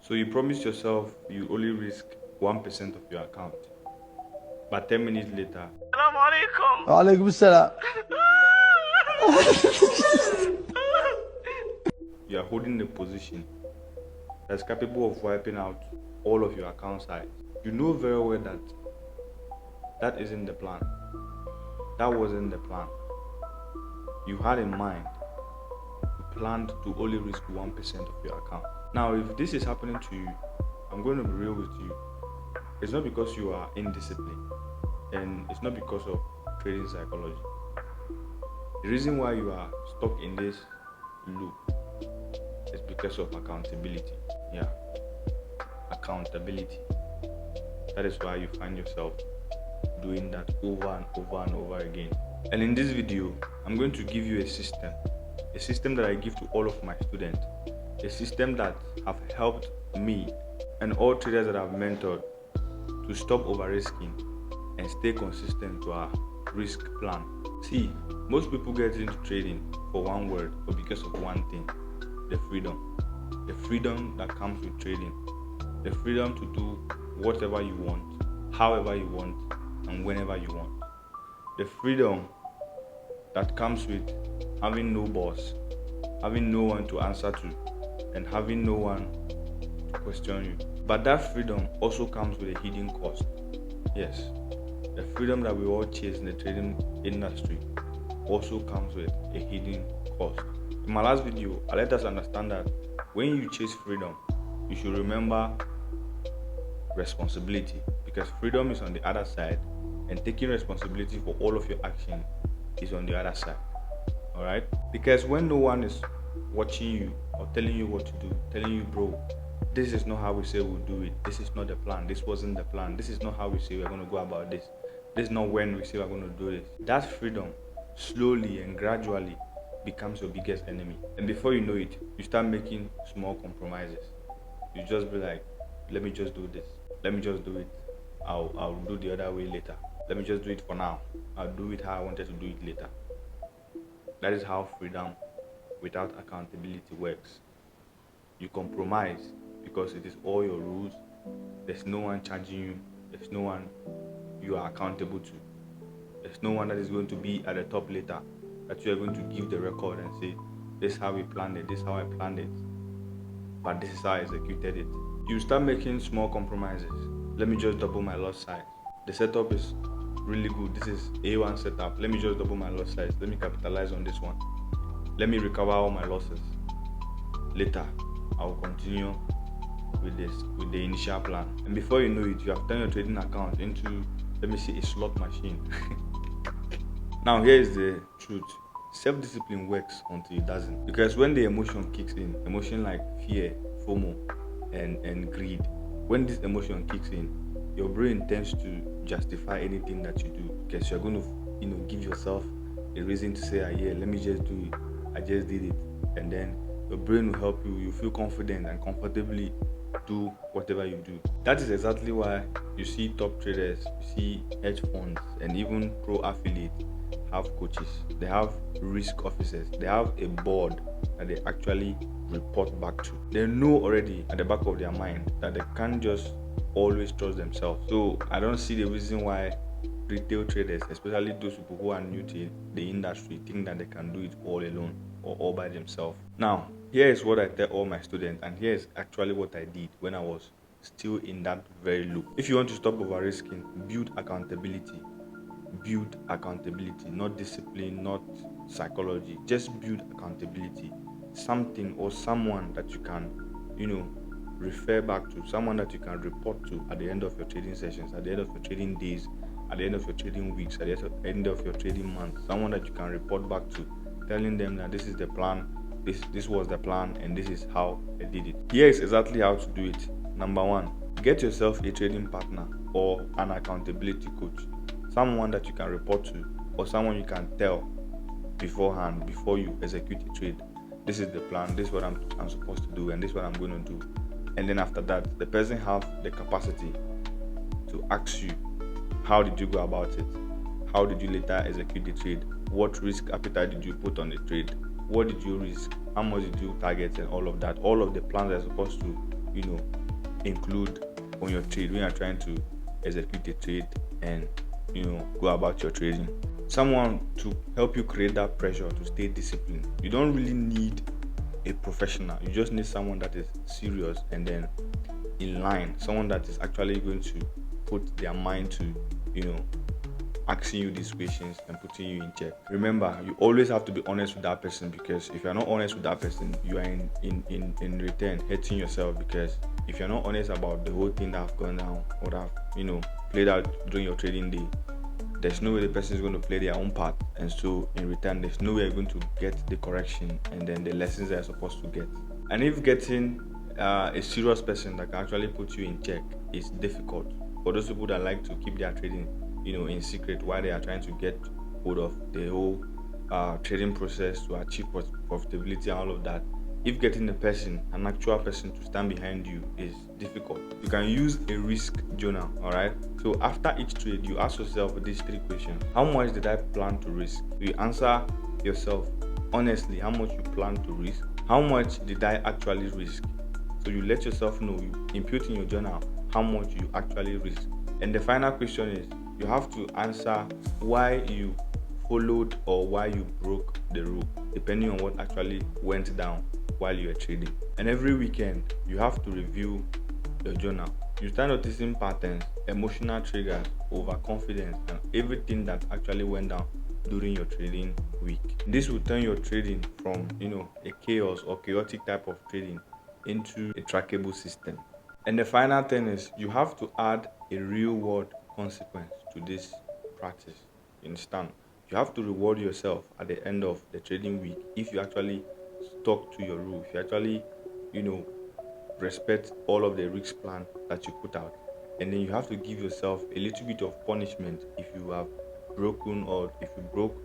So you promise yourself you only risk 1% of your account. But 10 minutes later, Alaikum salam. you are holding a position that's capable of wiping out all of your account size. You know very well that that isn't the plan. That wasn't the plan. You had in mind, you planned to only risk 1% of your account. Now, if this is happening to you, I'm going to be real with you. It's not because you are indisciplined, and it's not because of trading psychology. The reason why you are stuck in this loop is because of accountability. Yeah, accountability. That is why you find yourself doing that over and over and over again. And in this video, I'm going to give you a system that I give to all of my students, a system that have helped me and all traders that I've mentored to stop over-risking and stay consistent to our risk plan. See, most people get into trading for one word or because of one thing: the freedom. The freedom that comes with trading. The freedom to do whatever you want, however you want, and whenever you want. The freedom that comes with having no boss, having no one to answer to, and having no one to question you. But that freedom also comes with a hidden cost. Yes, the freedom that we all chase in the trading industry also comes with a hidden cost. In my last video, I let us understand that when you chase freedom, you should remember responsibility, because freedom is on the other side and taking responsibility for all of your action is on the other side. Alright? Because when no one is watching you or telling you what to do, telling you, bro, this is not how we say we'll do it, this is not the plan, this wasn't the plan, this is not how we say we're going to go about this, this is not when we say we're going to do this, that freedom slowly and gradually becomes your biggest enemy. And before you know it, you start making small compromises. You just be like, let me just do this, let me just do it, I'll do the other way later, let me just do it for now, I'll do it how I wanted to do it later. That is how freedom without accountability works. You compromise because it is all your rules. There's no one charging you, there's no one you are accountable to, there's no one that is going to be at the top later that you are going to give the record and say, this is how we planned it, this is how I planned it, but this is how I executed it. You start making small compromises. Let me just double my lot size. The setup is really good. This is A1 setup. Let me just double my lot size. Let me capitalize on this one. Let me recover all my losses. Later, I will continue with the initial plan. And before you know it, you have turned your trading account into, let me say, a slot machine. Now, here is the truth. Self-discipline works until it doesn't. Because when the emotion kicks in, emotion like fear, FOMO, and greed, when this emotion kicks in, your brain tends to justify anything that you do, because you're going to, give yourself a reason to say, yeah, let me just do it. I just did it. And then your brain will help you. You feel confident and comfortably do whatever you do. That is exactly why you see top traders, you see hedge funds, and even pro affiliates have coaches. They have risk officers. They have a board that they actually report back to. They know already at the back of their mind that they can't just always trust themselves. So I don't see the reason why retail traders, especially those people who are new to the industry, think that they can do it all alone or all by themselves. Now, here is what I tell all my students, and here is actually what I did when I was still in that very loop. If you want to stop over risking, build accountability. Build accountability, not discipline, not psychology. Just build accountability. Something or someone that you can, refer back to, someone that you can report to at the end of your trading sessions, at the end of your trading days, at the end of your trading weeks, at the end of your trading months. Someone that you can report back to, telling them that this is the plan, this was the plan, and this is how I did it. Here is exactly how to do it. Number 1, get yourself a trading partner or an accountability coach, someone that you can report to, or someone you can tell beforehand, before you execute a trade. This is the plan, this is what I'm supposed to do, and this is what I'm going to do. And then after that, the person have the capacity to ask you, how did you go about it? How did you later execute the trade? What risk appetite did you put on the trade? What did you risk? How much did you target? And all of that. All of the plans are supposed to, include on your trade when you're trying to execute a trade and go about your trading. Someone to help you create that pressure to stay disciplined. You don't really need a professional, you just need someone that is serious and then in line, someone that is actually going to put their mind to asking you these questions and putting you in check. Remember, you always have to be honest with that person, because if you're not honest with that person, you are in return hurting yourself, because if you're not honest about the whole thing that have gone down or that have played out during your trading day, there's no way the person is going to play their own part, and so in return there's no way you're going to get the correction and then the lessons they're supposed to get. And if getting a serious person that can actually put you in check is difficult for those people that like to keep their trading in secret while they are trying to get hold of the whole trading process to achieve profitability and all of that, if getting an actual person to stand behind you is difficult, you can use a risk journal. All right, so after each trade you ask yourself these 3 questions. How much did I plan to risk? So you answer yourself honestly how much you plan to risk. How much did I actually risk? So you let yourself know, you impute in your journal how much you actually risk. And the final question is, you have to answer why you followed or why you broke the rule, depending on what actually went down while you were trading. And every weekend you have to review your journal. You start noticing patterns, emotional triggers, overconfidence, and everything that actually went down during your trading week. This will turn your trading from a chaos or chaotic type of trading into a trackable system. And the final thing is, you have to add a real world consequence to this practice. You understand? You have to reward yourself at the end of the trading week if you actually stuck to your rule, if you actually respect all of the risk plan that you put out. And then you have to give yourself a little bit of punishment if you have broken or if you broke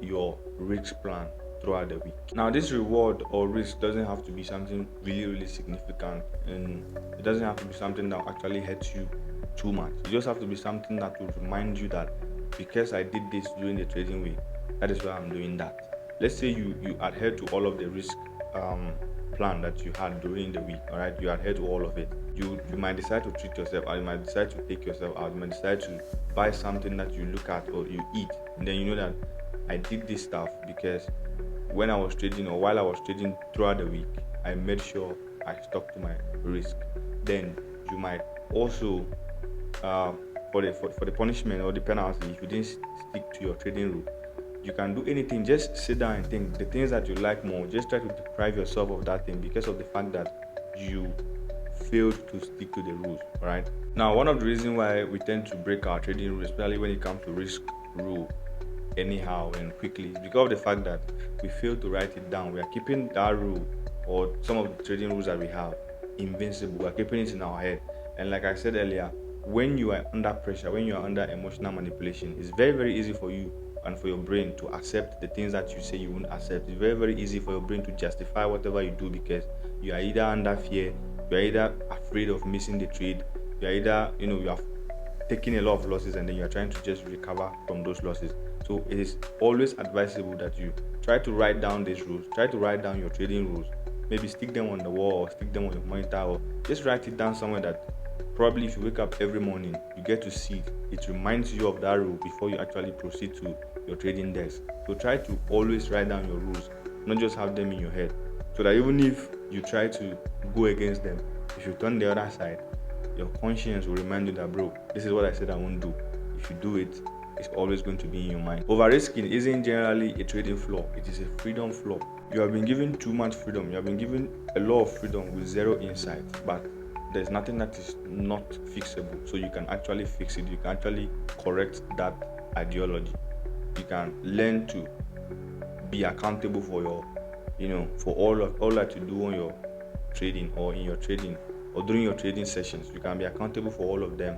your risk plan throughout the week. Now, this reward or risk doesn't have to be something really significant, and it doesn't have to be something that actually hurts you too much. It just have to be something that will remind you that because I did this during the trading week, that is why I'm doing that. Let's say you adhere to all of the risk plan that you had during the week. All right, you adhere to all of it. You might decide to treat yourself, or you might decide to take yourself out. You might decide to buy something that you look at or you eat, and then you know that I did this stuff because when I was trading or while I was trading throughout the week, I made sure I stuck to my risk. Then you might also for the punishment or the penalty, if you didn't stick to your trading rule, you can do anything. Just sit down and think the things that you like more. Just try to deprive yourself of that thing because of the fact that you failed to stick to the rules. All right. Now, one of the reasons why we tend to break our trading rules, especially when it comes to risk rule, anyhow and quickly, is because of the fact that we fail to write it down. We are keeping that rule or some of the trading rules that we have invincible. We are keeping it in our head. And like I said earlier, when you are under pressure, when you are under emotional manipulation, it's very easy for you and for your brain to accept the things that you say you won't accept. It's very easy for your brain to justify whatever you do because you are either under fear, you are either afraid of missing the trade, you are either you are taking a lot of losses and then you are trying to just recover from those losses. So it is always advisable that you try to write down these rules, try to write down your trading rules, maybe stick them on the wall or stick them on your monitor, or just write it down somewhere that probably if you wake up every morning you get to see it reminds you of that rule before you actually proceed to your trading desk. So try to always write down your rules, not just have them in your head, so that even if you try to go against them, if you turn the other side, your conscience will remind you that, bro, this is what I said I won't do. If you do it, it's always going to be in your mind. Over risking isn't generally a trading flaw, it is a freedom flaw. You have been given too much freedom, you have been given a lot of freedom with zero insight, but there's nothing that is not fixable. So you can actually fix it, you can actually correct that ideology. You can learn to be accountable for your for all that you do on your trading or in your trading or during your trading sessions. You can be accountable for all of them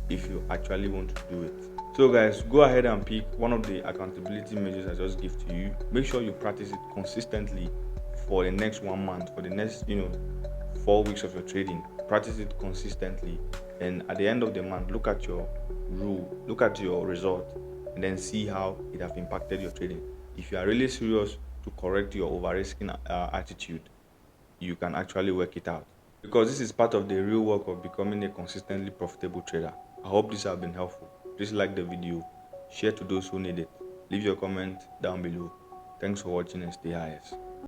if you actually want to do it. So guys, go ahead and pick one of the accountability measures I just give to you. Make sure you practice it consistently for the next 1 month, for the next 4 weeks of your trading. Practice it consistently, and at the end of the month, look at your rule, look at your result, and then see how it has impacted your trading. If you are really serious to correct your over risking attitude, you can actually work it out. because this is part of the real work of becoming a consistently profitable trader. I hope this has been helpful. Please like the video, share to those who need it, leave your comment down below. Thanks for watching and stay highest.